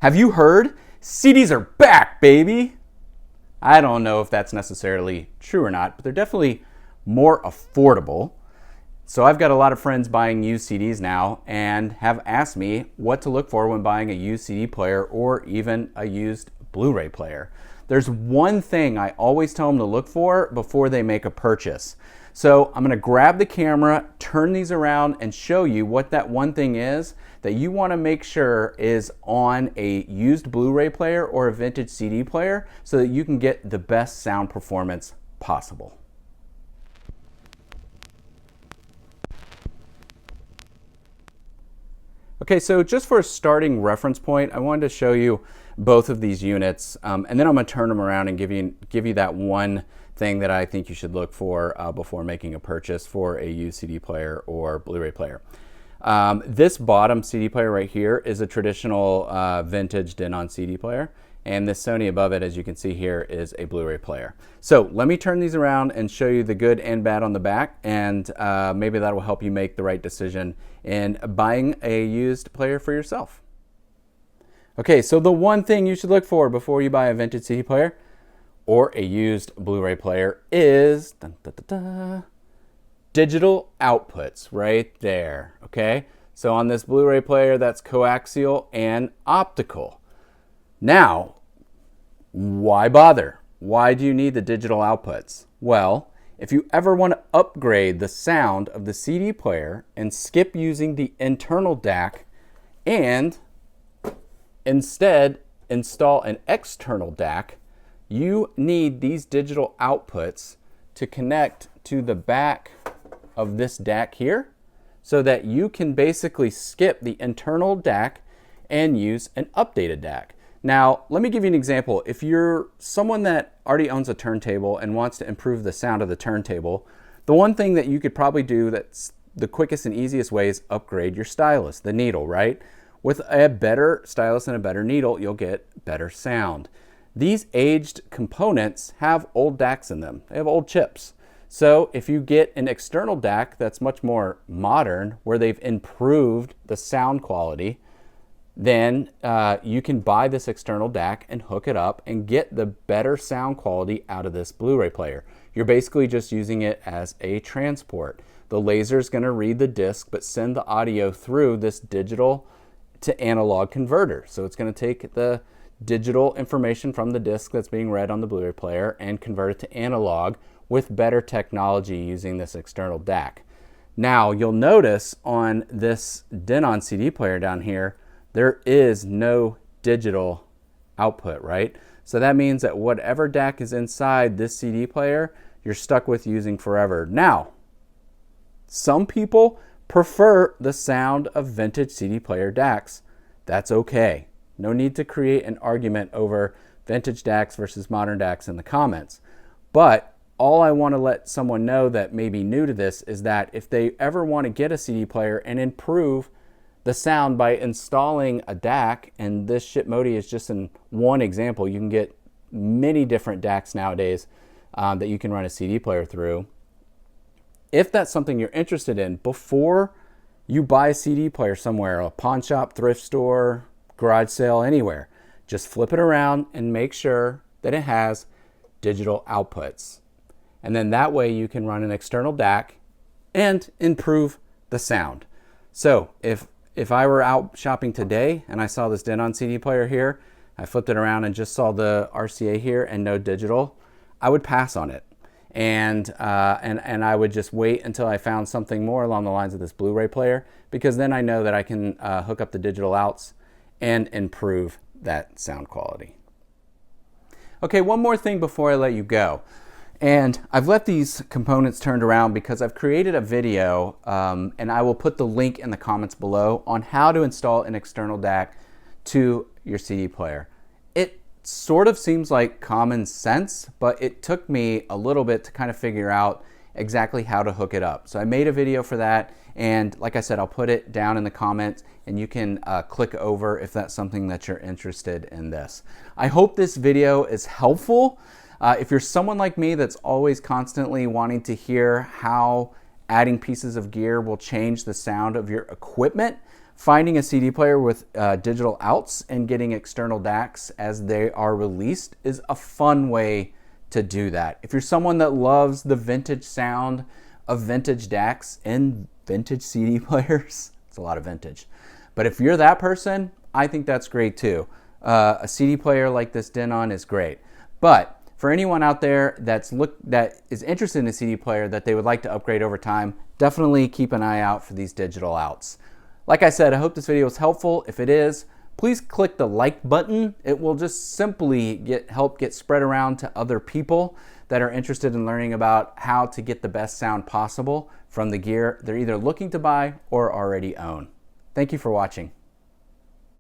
Have you heard? CDs are back, baby! I don't know if that's necessarily true or not, but they're definitely more affordable. So I've got a lot of friends buying used CDs now and have asked me what to look for when buying a used CD player or even a used Blu-ray player. There's one thing I always tell them to look for before they make a purchase. So I'm going to grab the camera, turn these around, and show you what that one thing is that you want to make sure is on a used Blu-ray player or a vintage CD player so that you can get the best sound performance possible. Okay, so just for a starting reference point, I wanted to show you both of these units, and then I'm going to turn them around and give you that one thing that I think you should look for before making a purchase for a used CD player or Blu-ray player. This bottom CD player right here is a traditional vintage Denon CD player, and this Sony above it, as you can see here, is a Blu-ray player. So let me turn these around and show you the good and bad on the back, and maybe that will help you make the right decision in buying a used player for yourself. Okay, so the one thing you should look for before you buy a vintage CD player or a used Blu-ray player is digital outputs right there, okay? So on this Blu-ray player, that's coaxial and optical. Now, why bother? Why do you need the digital outputs? Well, if you ever want to upgrade the sound of the CD player and skip using the internal DAC and instead install an external DAC, you need these digital outputs to connect to the back of this DAC here so that you can basically skip the internal DAC and use an updated DAC. Now, let me give you an example. If you're someone that already owns a turntable and wants to improve the sound of the turntable, the one thing that you could probably do that's the quickest and easiest way is upgrade your stylus, the needle, right? With a better stylus and a better needle, you'll get better sound. These aged components have old DACs in them. They have old chips. So if you get an external DAC that's much more modern, where they've improved the sound quality, then you can buy this external DAC and hook it up and get the better sound quality out of this Blu-ray player. You're basically just using it as a transport. The laser is going to read the disc but send the audio through this digital to analog converter. So it's going to take the digital information from the disc that's being read on the Blu-ray player and convert it to analog with better technology using this external DAC. Now you'll notice on this Denon CD player down here, there is no digital output, right? So that means that whatever DAC is inside this CD player, you're stuck with using forever. Now, some people prefer the sound of vintage CD player DACs. That's okay. No need to create an argument over vintage DACs versus modern DACs in the comments. But all I want to let someone know that may be new to this is that if they ever want to get a CD player and improve the sound by installing a DAC, and this Shipmodi is just in one example, you can get many different DACs nowadays that you can run a CD player through. If that's something you're interested in, before you buy a CD player somewhere, a pawn shop, thrift store, garage sale, anywhere, just flip it around and make sure that it has digital outputs. And then that way you can run an external DAC and improve the sound. So if I were out shopping today and I saw this Denon CD player here, I flipped it around and just saw the RCA here and no digital, I would pass on it. And I would just wait until I found something more along the lines of this Blu-ray player, because then I know that I can hook up the digital outs and improve that sound quality. Okay, one more thing before I let you go. And I've left these components turned around because I've created a video, and I will put the link in the comments below on how to install an external DAC to your CD player. It sort of seems like common sense, but it took me a little bit to kind of figure out exactly how to hook it up. So I made a video for that, and like I said, I'll put it down in the comments and you can click over if that's something that you're interested in this. I hope this video is helpful. If you're someone like me that's always constantly wanting to hear how adding pieces of gear will change the sound of your equipment, finding a CD player with digital outs and getting external DACs as they are released is a fun way to do that. If you're someone that loves the vintage sound of vintage DACs and vintage CD players, it's a lot of vintage. But if you're that person, I think that's great too. A CD player like this Denon is great. But for anyone out there that is interested in a CD player that they would like to upgrade over time, definitely keep an eye out for these digital outs. Like I said, I hope this video was helpful. If it is, please click the like button. It will just simply help get spread around to other people that are interested in learning about how to get the best sound possible from the gear they're either looking to buy or already own. Thank you for watching.